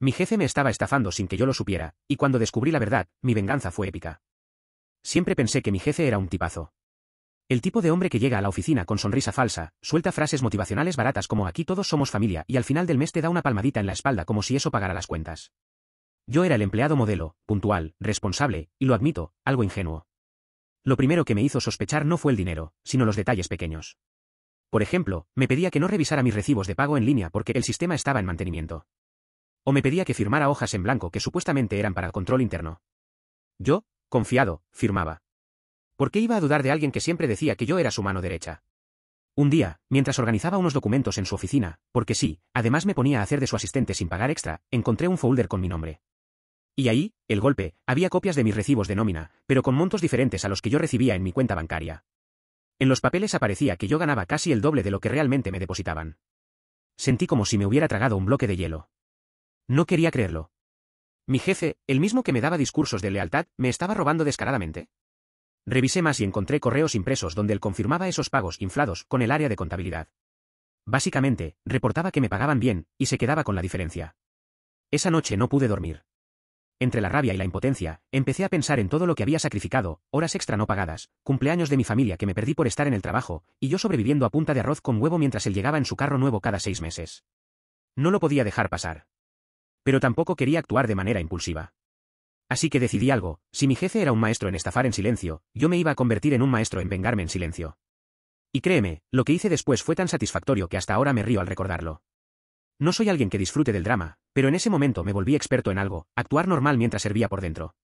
Mi jefe me estaba estafando sin que yo lo supiera, y cuando descubrí la verdad, mi venganza fue épica. Siempre pensé que mi jefe era un tipazo. El tipo de hombre que llega a la oficina con sonrisa falsa, suelta frases motivacionales baratas como aquí todos somos familia y al final del mes te da una palmadita en la espalda como si eso pagara las cuentas. Yo era el empleado modelo, puntual, responsable, y lo admito, algo ingenuo. Lo primero que me hizo sospechar no fue el dinero, sino los detalles pequeños. Por ejemplo, me pedía que no revisara mis recibos de pago en línea porque el sistema estaba en mantenimiento. O me pedía que firmara hojas en blanco que supuestamente eran para control interno. Yo, confiado, firmaba. ¿Por qué iba a dudar de alguien que siempre decía que yo era su mano derecha? Un día, mientras organizaba unos documentos en su oficina, porque sí, además me ponía a hacer de su asistente sin pagar extra, encontré un folder con mi nombre. Y ahí, el golpe, había copias de mis recibos de nómina, pero con montos diferentes a los que yo recibía en mi cuenta bancaria. En los papeles aparecía que yo ganaba casi el doble de lo que realmente me depositaban. Sentí como si me hubiera tragado un bloque de hielo. No quería creerlo. Mi jefe, el mismo que me daba discursos de lealtad, ¿me estaba robando descaradamente? Revisé más y encontré correos impresos donde él confirmaba esos pagos inflados con el área de contabilidad. Básicamente, reportaba que me pagaban bien, y se quedaba con la diferencia. Esa noche no pude dormir. Entre la rabia y la impotencia, empecé a pensar en todo lo que había sacrificado, horas extra no pagadas, cumpleaños de mi familia que me perdí por estar en el trabajo, y yo sobreviviendo a punta de arroz con huevo mientras él llegaba en su carro nuevo cada 6 meses. No lo podía dejar pasar. Pero tampoco quería actuar de manera impulsiva. Así que decidí algo, si mi jefe era un maestro en estafar en silencio, yo me iba a convertir en un maestro en vengarme en silencio. Y créeme, lo que hice después fue tan satisfactorio que hasta ahora me río al recordarlo. No soy alguien que disfrute del drama, pero en ese momento me volví experto en algo, actuar normal mientras servía por dentro.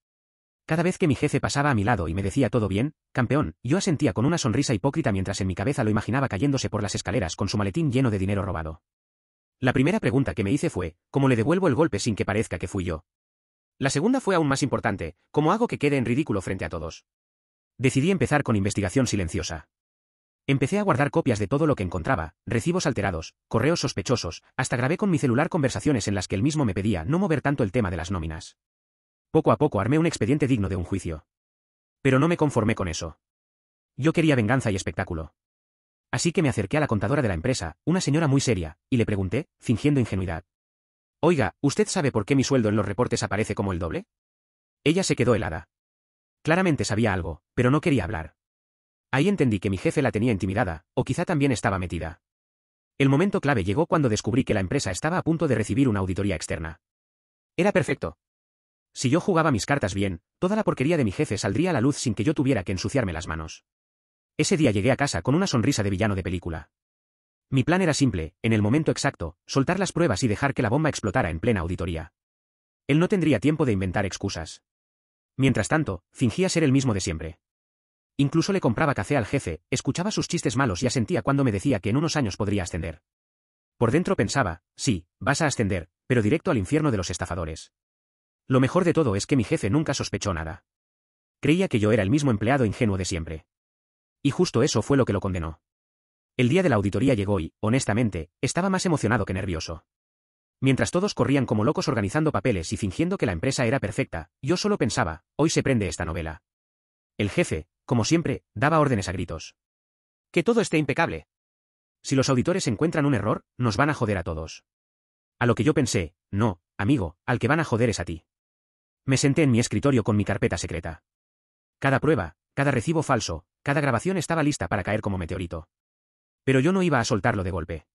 Cada vez que mi jefe pasaba a mi lado y me decía todo bien, campeón, yo asentía con una sonrisa hipócrita mientras en mi cabeza lo imaginaba cayéndose por las escaleras con su maletín lleno de dinero robado. La primera pregunta que me hice fue, ¿cómo le devuelvo el golpe sin que parezca que fui yo? La segunda fue aún más importante, ¿cómo hago que quede en ridículo frente a todos? Decidí empezar con investigación silenciosa. Empecé a guardar copias de todo lo que encontraba, recibos alterados, correos sospechosos, hasta grabé con mi celular conversaciones en las que él mismo me pedía no mover tanto el tema de las nóminas. Poco a poco armé un expediente digno de un juicio. Pero no me conformé con eso. Yo quería venganza y espectáculo. Así que me acerqué a la contadora de la empresa, una señora muy seria, y le pregunté, fingiendo ingenuidad. Oiga, ¿usted sabe por qué mi sueldo en los reportes aparece como el doble? Ella se quedó helada. Claramente sabía algo, pero no quería hablar. Ahí entendí que mi jefe la tenía intimidada, o quizá también estaba metida. El momento clave llegó cuando descubrí que la empresa estaba a punto de recibir una auditoría externa. Era perfecto. Si yo jugaba mis cartas bien, toda la porquería de mi jefe saldría a la luz sin que yo tuviera que ensuciarme las manos. Ese día llegué a casa con una sonrisa de villano de película. Mi plan era simple, en el momento exacto, soltar las pruebas y dejar que la bomba explotara en plena auditoría. Él no tendría tiempo de inventar excusas. Mientras tanto, fingía ser el mismo de siempre. Incluso le compraba café al jefe, escuchaba sus chistes malos y asentía cuando me decía que en unos años podría ascender. Por dentro pensaba, sí, vas a ascender, pero directo al infierno de los estafadores. Lo mejor de todo es que mi jefe nunca sospechó nada. Creía que yo era el mismo empleado ingenuo de siempre. Y justo eso fue lo que lo condenó. El día de la auditoría llegó y, honestamente, estaba más emocionado que nervioso. Mientras todos corrían como locos organizando papeles y fingiendo que la empresa era perfecta, yo solo pensaba, hoy se prende esta novela. El jefe, como siempre, daba órdenes a gritos. Que todo esté impecable. Si los auditores encuentran un error, nos van a joder a todos. A lo que yo pensé, no, amigo, al que van a joder es a ti. Me senté en mi escritorio con mi carpeta secreta. Cada prueba, cada recibo falso, cada grabación estaba lista para caer como meteorito. Pero yo no iba a soltarlo de golpe.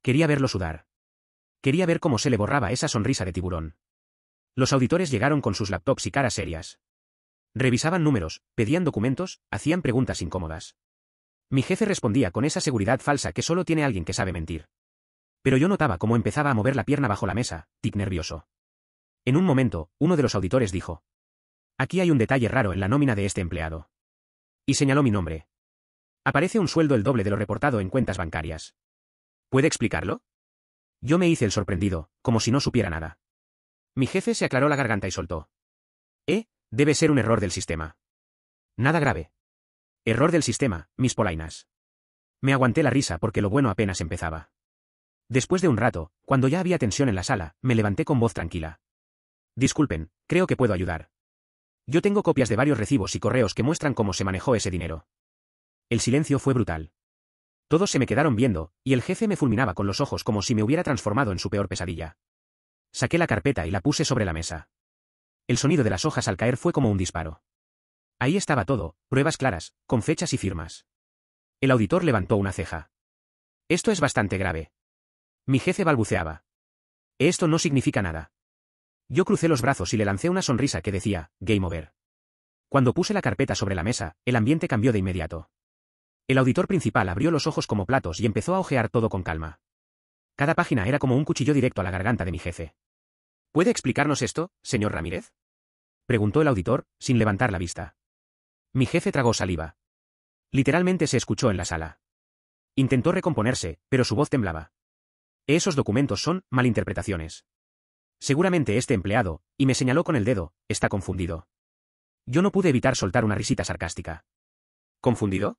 Quería verlo sudar. Quería ver cómo se le borraba esa sonrisa de tiburón. Los auditores llegaron con sus laptops y caras serias. Revisaban números, pedían documentos, hacían preguntas incómodas. Mi jefe respondía con esa seguridad falsa que solo tiene alguien que sabe mentir. Pero yo notaba cómo empezaba a mover la pierna bajo la mesa, tic nervioso. En un momento, uno de los auditores dijo: Aquí hay un detalle raro en la nómina de este empleado. Y señaló mi nombre. Aparece un sueldo el doble de lo reportado en cuentas bancarias. ¿Puede explicarlo? Yo me hice el sorprendido, como si no supiera nada. Mi jefe se aclaró la garganta y soltó: Debe ser un error del sistema. Nada grave. Error del sistema, mis polainas. Me aguanté la risa porque lo bueno apenas empezaba. Después de un rato, cuando ya había tensión en la sala, me levanté con voz tranquila. Disculpen, creo que puedo ayudar. Yo tengo copias de varios recibos y correos que muestran cómo se manejó ese dinero. El silencio fue brutal. Todos se me quedaron viendo, y el jefe me fulminaba con los ojos como si me hubiera transformado en su peor pesadilla. Saqué la carpeta y la puse sobre la mesa. El sonido de las hojas al caer fue como un disparo. Ahí estaba todo, pruebas claras, con fechas y firmas. El auditor levantó una ceja. Esto es bastante grave. Mi jefe balbuceaba. Esto no significa nada. Yo crucé los brazos y le lancé una sonrisa que decía, Game over. Cuando puse la carpeta sobre la mesa, el ambiente cambió de inmediato. El auditor principal abrió los ojos como platos y empezó a hojear todo con calma. Cada página era como un cuchillo directo a la garganta de mi jefe. ¿Puede explicarnos esto, señor Ramírez? Preguntó el auditor, sin levantar la vista. Mi jefe tragó saliva. Literalmente se escuchó en la sala. Intentó recomponerse, pero su voz temblaba. Esos documentos son malinterpretaciones. Seguramente este empleado, y me señaló con el dedo, está confundido. Yo no pude evitar soltar una risita sarcástica. ¿Confundido?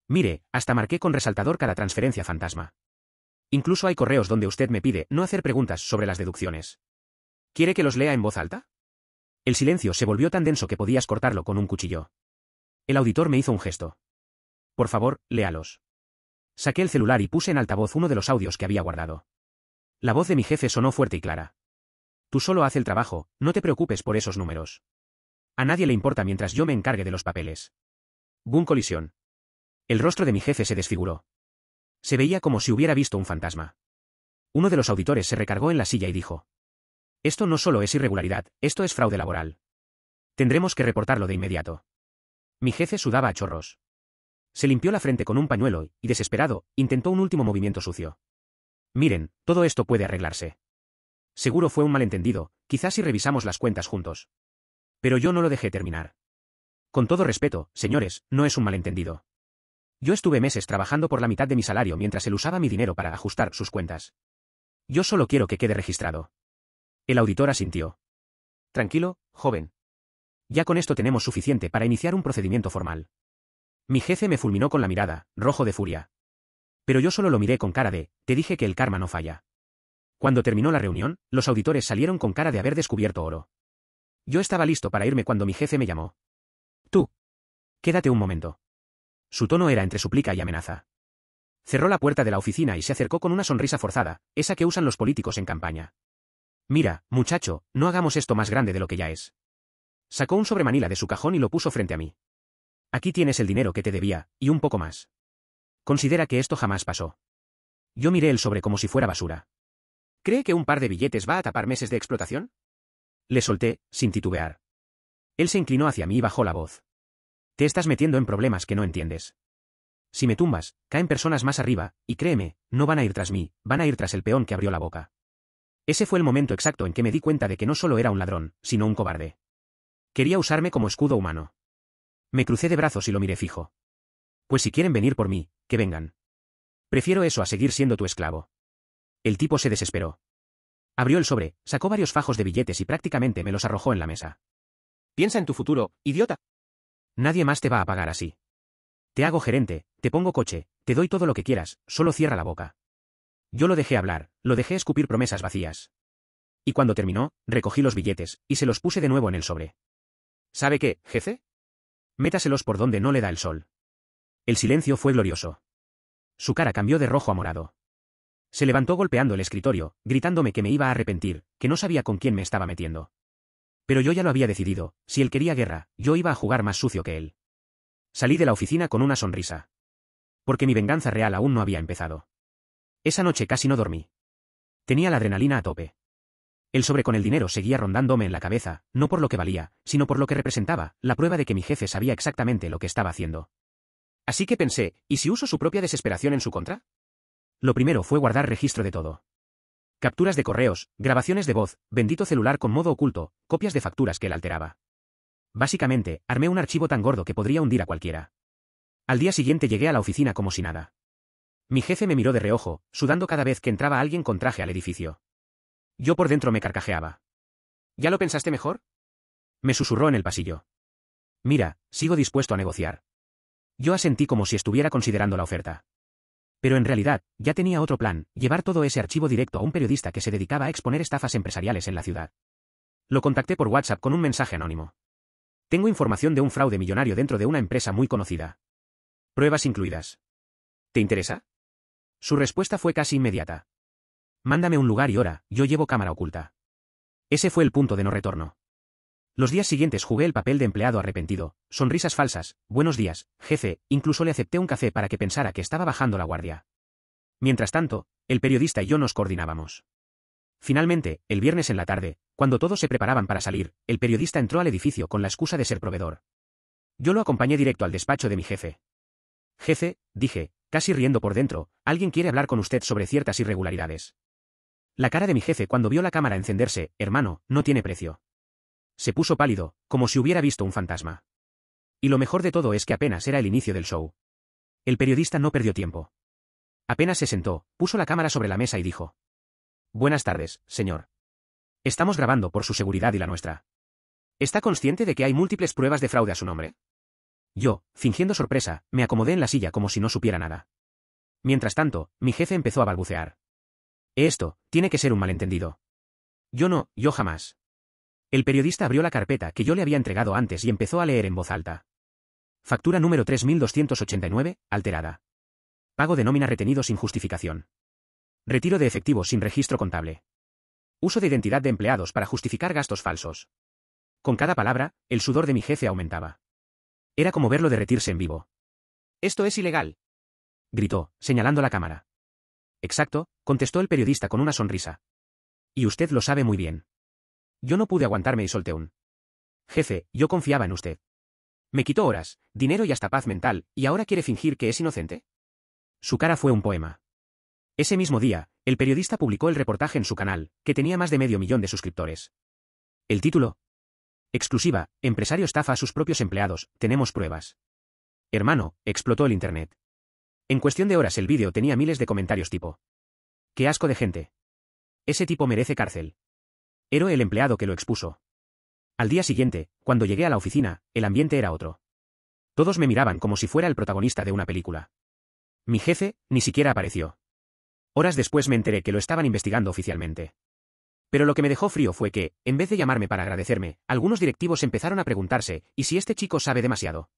Mire, hasta marqué con resaltador cada transferencia fantasma. Incluso hay correos donde usted me pide no hacer preguntas sobre las deducciones. ¿Quiere que los lea en voz alta? El silencio se volvió tan denso que podías cortarlo con un cuchillo. El auditor me hizo un gesto. Por favor, léalos. Saqué el celular y puse en altavoz uno de los audios que había guardado. La voz de mi jefe sonó fuerte y clara. Tú solo haz el trabajo, no te preocupes por esos números. A nadie le importa mientras yo me encargue de los papeles. Boom, colisión. El rostro de mi jefe se desfiguró. Se veía como si hubiera visto un fantasma. Uno de los auditores se recargó en la silla y dijo: Esto no solo es irregularidad, esto es fraude laboral. Tendremos que reportarlo de inmediato. Mi jefe sudaba a chorros. Se limpió la frente con un pañuelo y, desesperado, intentó un último movimiento sucio. Miren, todo esto puede arreglarse. Seguro fue un malentendido, quizás si revisamos las cuentas juntos. Pero yo no lo dejé terminar. Con todo respeto, señores, no es un malentendido. Yo estuve meses trabajando por la mitad de mi salario mientras él usaba mi dinero para ajustar sus cuentas. Yo solo quiero que quede registrado. El auditor asintió. Tranquilo, joven. Ya con esto tenemos suficiente para iniciar un procedimiento formal. Mi jefe me fulminó con la mirada, rojo de furia. Pero yo solo lo miré con cara de, te dije que el karma no falla. Cuando terminó la reunión, los auditores salieron con cara de haber descubierto oro. Yo estaba listo para irme cuando mi jefe me llamó. Tú. Quédate un momento. Su tono era entre súplica y amenaza. Cerró la puerta de la oficina y se acercó con una sonrisa forzada, esa que usan los políticos en campaña. Mira, muchacho, no hagamos esto más grande de lo que ya es. Sacó un sobremanila de su cajón y lo puso frente a mí. Aquí tienes el dinero que te debía, y un poco más. Considera que esto jamás pasó. Yo miré el sobre como si fuera basura. ¿Cree que un par de billetes va a tapar meses de explotación? Le solté, sin titubear. Él se inclinó hacia mí y bajó la voz. Te estás metiendo en problemas que no entiendes. Si me tumbas, caen personas más arriba, y créeme, no van a ir tras mí, van a ir tras el peón que abrió la boca. Ese fue el momento exacto en que me di cuenta de que no solo era un ladrón, sino un cobarde. Quería usarme como escudo humano. Me crucé de brazos y lo miré fijo. Pues si quieren venir por mí, que vengan. Prefiero eso a seguir siendo tu esclavo. El tipo se desesperó. Abrió el sobre, sacó varios fajos de billetes y prácticamente me los arrojó en la mesa. Piensa en tu futuro, idiota. Nadie más te va a pagar así. Te hago gerente, te pongo coche, te doy todo lo que quieras, solo cierra la boca. Yo lo dejé hablar, lo dejé escupir promesas vacías. Y cuando terminó, recogí los billetes, y se los puse de nuevo en el sobre. ¿Sabe qué, jefe? Métaselos por donde no le da el sol. El silencio fue glorioso. Su cara cambió de rojo a morado. Se levantó golpeando el escritorio, gritándome que me iba a arrepentir, que no sabía con quién me estaba metiendo. Pero yo ya lo había decidido, si él quería guerra, yo iba a jugar más sucio que él. Salí de la oficina con una sonrisa. Porque mi venganza real aún no había empezado. Esa noche casi no dormí. Tenía la adrenalina a tope. El sobre con el dinero seguía rondándome en la cabeza, no por lo que valía, sino por lo que representaba, la prueba de que mi jefe sabía exactamente lo que estaba haciendo. Así que pensé, ¿y si uso su propia desesperación en su contra? Lo primero fue guardar registro de todo. Capturas de correos, grabaciones de voz, bendito celular con modo oculto, copias de facturas que él alteraba. Básicamente, armé un archivo tan gordo que podría hundir a cualquiera. Al día siguiente llegué a la oficina como si nada. Mi jefe me miró de reojo, sudando cada vez que entraba alguien con traje al edificio. Yo por dentro me carcajeaba. ¿Ya lo pensaste mejor? Me susurró en el pasillo. Mira, sigo dispuesto a negociar. Yo asentí como si estuviera considerando la oferta. Pero en realidad, ya tenía otro plan, llevar todo ese archivo directo a un periodista que se dedicaba a exponer estafas empresariales en la ciudad. Lo contacté por WhatsApp con un mensaje anónimo. Tengo información de un fraude millonario dentro de una empresa muy conocida. Pruebas incluidas. ¿Te interesa? Su respuesta fue casi inmediata. Mándame un lugar y hora, yo llevo cámara oculta. Ese fue el punto de no retorno. Los días siguientes jugué el papel de empleado arrepentido, sonrisas falsas, buenos días, jefe, incluso le acepté un café para que pensara que estaba bajando la guardia. Mientras tanto, el periodista y yo nos coordinábamos. Finalmente, el viernes en la tarde, cuando todos se preparaban para salir, el periodista entró al edificio con la excusa de ser proveedor. Yo lo acompañé directo al despacho de mi jefe. Jefe, dije, casi riendo por dentro, alguien quiere hablar con usted sobre ciertas irregularidades. La cara de mi jefe cuando vio la cámara encenderse, hermano, no tiene precio. Se puso pálido, como si hubiera visto un fantasma. Y lo mejor de todo es que apenas era el inicio del show. El periodista no perdió tiempo. Apenas se sentó, puso la cámara sobre la mesa y dijo: Buenas tardes, señor. Estamos grabando por su seguridad y la nuestra. ¿Está consciente de que hay múltiples pruebas de fraude a su nombre? Yo, fingiendo sorpresa, me acomodé en la silla como si no supiera nada. Mientras tanto, mi jefe empezó a balbucear. Esto, tiene que ser un malentendido. Yo jamás. El periodista abrió la carpeta que yo le había entregado antes y empezó a leer en voz alta. Factura número 3289, alterada. Pago de nómina retenido sin justificación. Retiro de efectivo sin registro contable. Uso de identidad de empleados para justificar gastos falsos. Con cada palabra, el sudor de mi jefe aumentaba. Era como verlo derretirse en vivo. «Esto es ilegal», gritó, señalando la cámara. «Exacto», contestó el periodista con una sonrisa. «Y usted lo sabe muy bien». Yo no pude aguantarme y solté un: «Jefe, yo confiaba en usted. Me quitó horas, dinero y hasta paz mental, ¿y ahora quiere fingir que es inocente?». Su cara fue un poema. Ese mismo día, el periodista publicó el reportaje en su canal, que tenía más de 500.000 de suscriptores. El título: Exclusiva, empresario estafa a sus propios empleados, tenemos pruebas. Hermano, explotó el internet. En cuestión de horas el vídeo tenía miles de comentarios tipo: ¡Qué asco de gente! Ese tipo merece cárcel. Héroe el empleado que lo expuso. Al día siguiente, cuando llegué a la oficina, el ambiente era otro. Todos me miraban como si fuera el protagonista de una película. Mi jefe, ni siquiera apareció. Horas después me enteré que lo estaban investigando oficialmente. Pero lo que me dejó frío fue que, en vez de llamarme para agradecerme, algunos directivos empezaron a preguntarse, ¿y si este chico sabe demasiado?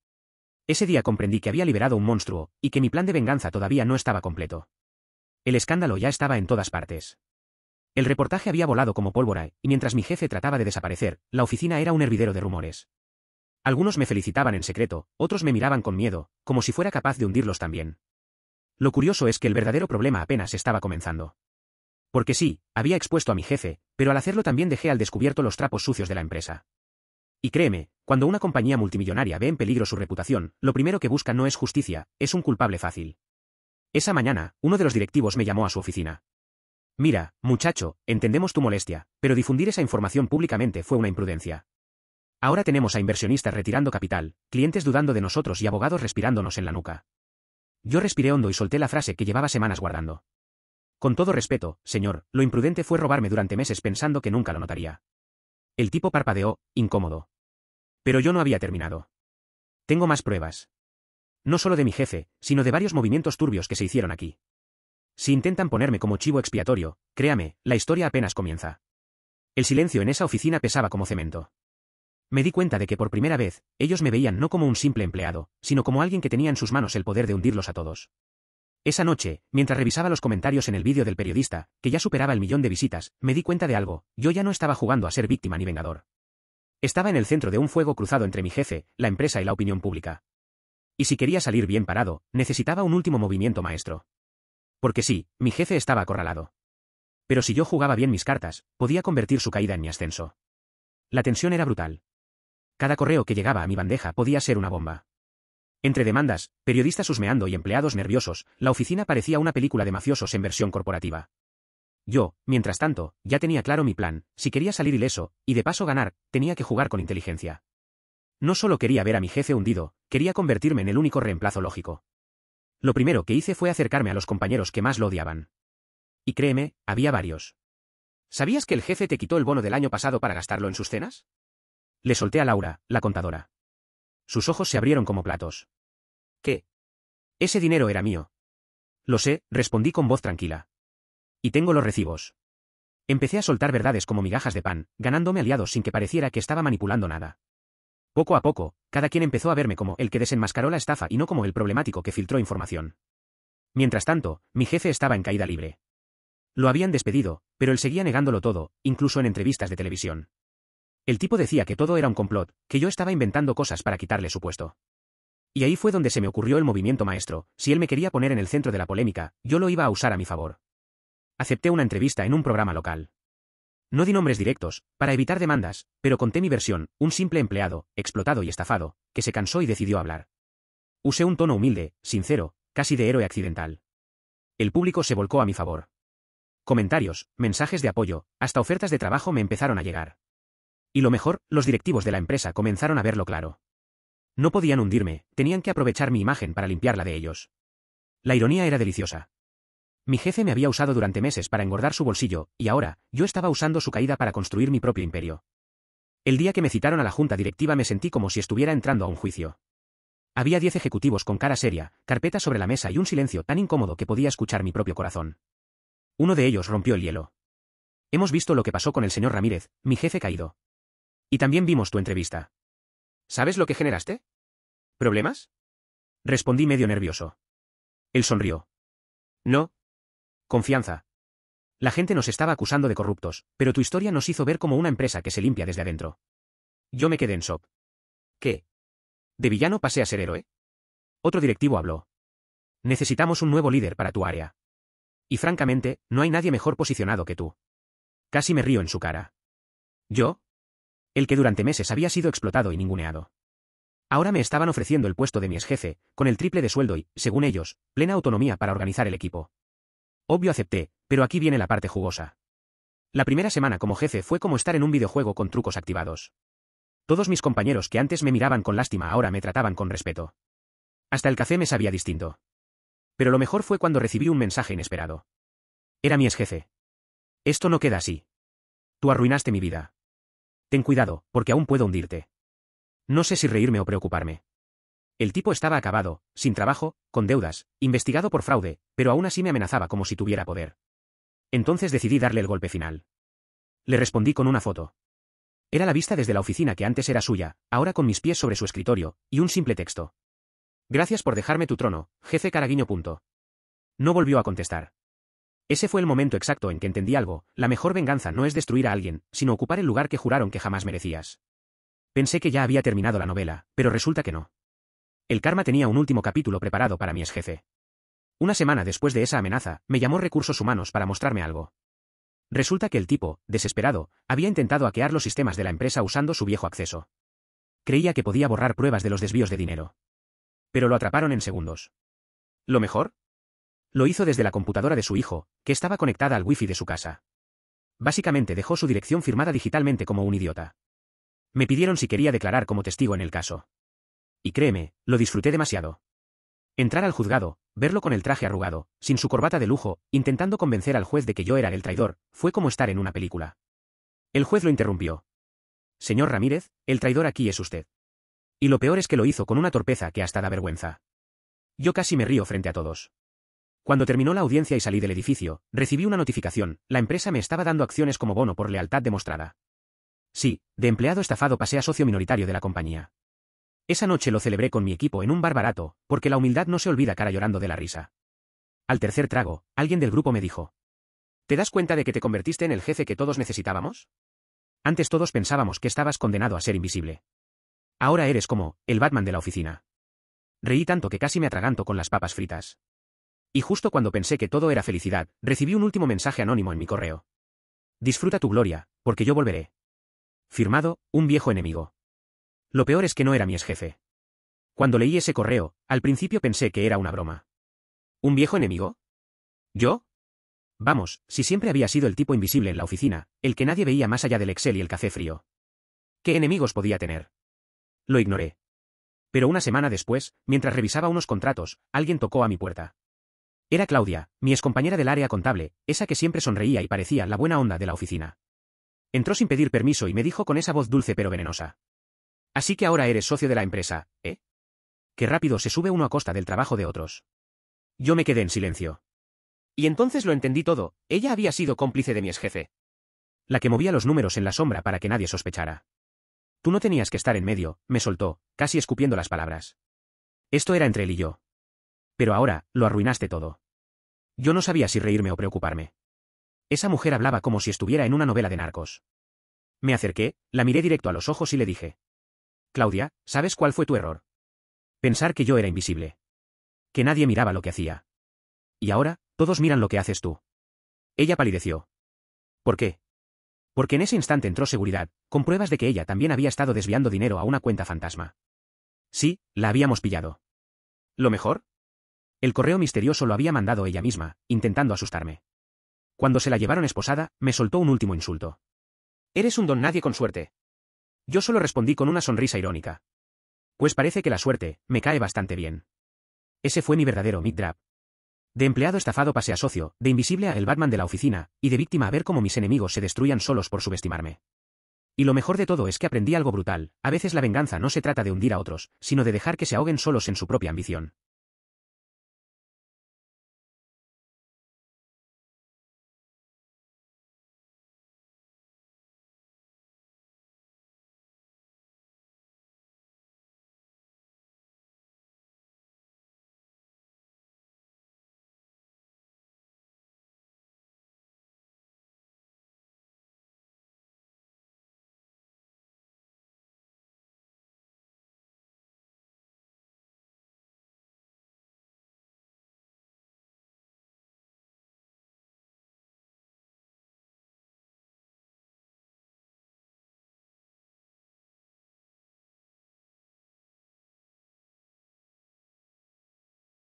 Ese día comprendí que había liberado un monstruo, y que mi plan de venganza todavía no estaba completo. El escándalo ya estaba en todas partes. El reportaje había volado como pólvora, y mientras mi jefe trataba de desaparecer, la oficina era un hervidero de rumores. Algunos me felicitaban en secreto, otros me miraban con miedo, como si fuera capaz de hundirlos también. Lo curioso es que el verdadero problema apenas estaba comenzando. Porque sí, había expuesto a mi jefe, pero al hacerlo también dejé al descubierto los trapos sucios de la empresa. Y créeme, cuando una compañía multimillonaria ve en peligro su reputación, lo primero que busca no es justicia, es un culpable fácil. Esa mañana, uno de los directivos me llamó a su oficina. Mira, muchacho, entendemos tu molestia, pero difundir esa información públicamente fue una imprudencia. Ahora tenemos a inversionistas retirando capital, clientes dudando de nosotros y abogados respirándonos en la nuca. Yo respiré hondo y solté la frase que llevaba semanas guardando. Con todo respeto, señor, lo imprudente fue robarme durante meses pensando que nunca lo notaría. El tipo parpadeó, incómodo. Pero yo no había terminado. Tengo más pruebas. No solo de mi jefe, sino de varios movimientos turbios que se hicieron aquí. Si intentan ponerme como chivo expiatorio, créame, la historia apenas comienza. El silencio en esa oficina pesaba como cemento. Me di cuenta de que por primera vez, ellos me veían no como un simple empleado, sino como alguien que tenía en sus manos el poder de hundirlos a todos. Esa noche, mientras revisaba los comentarios en el vídeo del periodista, que ya superaba el 1.000.000 de visitas, me di cuenta de algo: yo ya no estaba jugando a ser víctima ni vengador. Estaba en el centro de un fuego cruzado entre mi jefe, la empresa y la opinión pública. Y si quería salir bien parado, necesitaba un último movimiento maestro. Porque sí, mi jefe estaba acorralado. Pero si yo jugaba bien mis cartas, podía convertir su caída en mi ascenso. La tensión era brutal. Cada correo que llegaba a mi bandeja podía ser una bomba. Entre demandas, periodistas husmeando y empleados nerviosos, la oficina parecía una película de mafiosos en versión corporativa. Yo, mientras tanto, ya tenía claro mi plan: si quería salir ileso, y de paso ganar, tenía que jugar con inteligencia. No solo quería ver a mi jefe hundido, quería convertirme en el único reemplazo lógico. Lo primero que hice fue acercarme a los compañeros que más lo odiaban. Y créeme, había varios. ¿Sabías que el jefe te quitó el bono del año pasado para gastarlo en sus cenas? Le solté a Laura, la contadora. Sus ojos se abrieron como platos. ¿Qué? Ese dinero era mío. Lo sé, respondí con voz tranquila. Y tengo los recibos. Empecé a soltar verdades como migajas de pan, ganándome aliados sin que pareciera que estaba manipulando nada. Poco a poco, cada quien empezó a verme como el que desenmascaró la estafa y no como el problemático que filtró información. Mientras tanto, mi jefe estaba en caída libre. Lo habían despedido, pero él seguía negándolo todo, incluso en entrevistas de televisión. El tipo decía que todo era un complot, que yo estaba inventando cosas para quitarle su puesto. Y ahí fue donde se me ocurrió el movimiento maestro. Si él me quería poner en el centro de la polémica, yo lo iba a usar a mi favor. Acepté una entrevista en un programa local. No di nombres directos, para evitar demandas, pero conté mi versión, un simple empleado, explotado y estafado, que se cansó y decidió hablar. Usé un tono humilde, sincero, casi de héroe accidental. El público se volcó a mi favor. Comentarios, mensajes de apoyo, hasta ofertas de trabajo me empezaron a llegar. Y lo mejor, los directivos de la empresa comenzaron a verlo claro. No podían hundirme, tenían que aprovechar mi imagen para limpiarla de ellos. La ironía era deliciosa. Mi jefe me había usado durante meses para engordar su bolsillo, y ahora, yo estaba usando su caída para construir mi propio imperio. El día que me citaron a la junta directiva me sentí como si estuviera entrando a un juicio. Había 10 ejecutivos con cara seria, carpeta sobre la mesa y un silencio tan incómodo que podía escuchar mi propio corazón. Uno de ellos rompió el hielo. Hemos visto lo que pasó con el señor Ramírez, mi jefe caído. Y también vimos tu entrevista. ¿Sabes lo que generaste? ¿Problemas? Respondí medio nervioso. Él sonrió. No. Confianza. La gente nos estaba acusando de corruptos, pero tu historia nos hizo ver como una empresa que se limpia desde adentro. Yo me quedé en shock. ¿Qué? ¿De villano pasé a ser héroe? Otro directivo habló. Necesitamos un nuevo líder para tu área. Y francamente, no hay nadie mejor posicionado que tú. Casi me río en su cara. ¿Yo? El que durante meses había sido explotado y ninguneado. Ahora me estaban ofreciendo el puesto de mi exjefe, con el triple de sueldo y, según ellos, plena autonomía para organizar el equipo. Obvio acepté, pero aquí viene la parte jugosa. La primera semana como jefe fue como estar en un videojuego con trucos activados. Todos mis compañeros que antes me miraban con lástima ahora me trataban con respeto. Hasta el café me sabía distinto. Pero lo mejor fue cuando recibí un mensaje inesperado. Era mi exjefe. Esto no queda así. Tú arruinaste mi vida. Ten cuidado, porque aún puedo hundirte. No sé si reírme o preocuparme. El tipo estaba acabado, sin trabajo, con deudas, investigado por fraude, pero aún así me amenazaba como si tuviera poder. Entonces decidí darle el golpe final. Le respondí con una foto. Era la vista desde la oficina que antes era suya, ahora con mis pies sobre su escritorio, y un simple texto. Gracias por dejarme tu trono, jefe Caraguiño. No volvió a contestar. Ese fue el momento exacto en que entendí algo, la mejor venganza no es destruir a alguien, sino ocupar el lugar que juraron que jamás merecías. Pensé que ya había terminado la novela, pero resulta que no. El karma tenía un último capítulo preparado para mi exjefe. Una semana después de esa amenaza, me llamó Recursos Humanos para mostrarme algo. Resulta que el tipo, desesperado, había intentado hackear los sistemas de la empresa usando su viejo acceso. Creía que podía borrar pruebas de los desvíos de dinero. Pero lo atraparon en segundos. ¿Lo mejor? Lo hizo desde la computadora de su hijo, que estaba conectada al wifi de su casa. Básicamente dejó su dirección firmada digitalmente como un idiota. Me pidieron si quería declarar como testigo en el caso. Y créeme, lo disfruté demasiado. Entrar al juzgado, verlo con el traje arrugado, sin su corbata de lujo, intentando convencer al juez de que yo era el traidor, fue como estar en una película. El juez lo interrumpió. Señor Ramírez, el traidor aquí es usted. Y lo peor es que lo hizo con una torpeza que hasta da vergüenza. Yo casi me río frente a todos. Cuando terminó la audiencia y salí del edificio, recibí una notificación, la empresa me estaba dando acciones como bono por lealtad demostrada. Sí, de empleado estafado pasé a socio minoritario de la compañía. Esa noche lo celebré con mi equipo en un bar barato, porque la humildad no se olvida cara llorando de la risa. Al tercer trago, alguien del grupo me dijo. ¿Te das cuenta de que te convertiste en el jefe que todos necesitábamos? Antes todos pensábamos que estabas condenado a ser invisible. Ahora eres como, el Batman de la oficina. Reí tanto que casi me atraganto con las papas fritas. Y justo cuando pensé que todo era felicidad, recibí un último mensaje anónimo en mi correo. Disfruta tu gloria, porque yo volveré. Firmado, un viejo enemigo. Lo peor es que no era mi exjefe. Cuando leí ese correo, al principio pensé que era una broma. ¿Un viejo enemigo? ¿Yo? Vamos, si siempre había sido el tipo invisible en la oficina, el que nadie veía más allá del Excel y el café frío. ¿Qué enemigos podía tener? Lo ignoré. Pero una semana después, mientras revisaba unos contratos, alguien tocó a mi puerta. Era Claudia, mi excompañera del área contable, esa que siempre sonreía y parecía la buena onda de la oficina. Entró sin pedir permiso y me dijo con esa voz dulce pero venenosa. Así que ahora eres socio de la empresa, ¿eh? Qué rápido se sube uno a costa del trabajo de otros. Yo me quedé en silencio. Y entonces lo entendí todo, ella había sido cómplice de mi exjefe. La que movía los números en la sombra para que nadie sospechara. Tú no tenías que estar en medio, me soltó, casi escupiendo las palabras. Esto era entre él y yo. Pero ahora, lo arruinaste todo. Yo no sabía si reírme o preocuparme. Esa mujer hablaba como si estuviera en una novela de narcos. Me acerqué, la miré directo a los ojos y le dije. Claudia, ¿sabes cuál fue tu error? Pensar que yo era invisible. Que nadie miraba lo que hacía. Y ahora, todos miran lo que haces tú. Ella palideció. ¿Por qué? Porque en ese instante entró seguridad, con pruebas de que ella también había estado desviando dinero a una cuenta fantasma. Sí, la habíamos pillado. ¿Lo mejor? El correo misterioso lo había mandado ella misma, intentando asustarme. Cuando se la llevaron esposada, me soltó un último insulto. Eres un don nadie con suerte. Yo solo respondí con una sonrisa irónica. Pues parece que la suerte me cae bastante bien. Ese fue mi verdadero midrash. De empleado estafado pasé a socio, de invisible a el Batman de la oficina, y de víctima a ver cómo mis enemigos se destruían solos por subestimarme. Y lo mejor de todo es que aprendí algo brutal, a veces la venganza no se trata de hundir a otros, sino de dejar que se ahoguen solos en su propia ambición.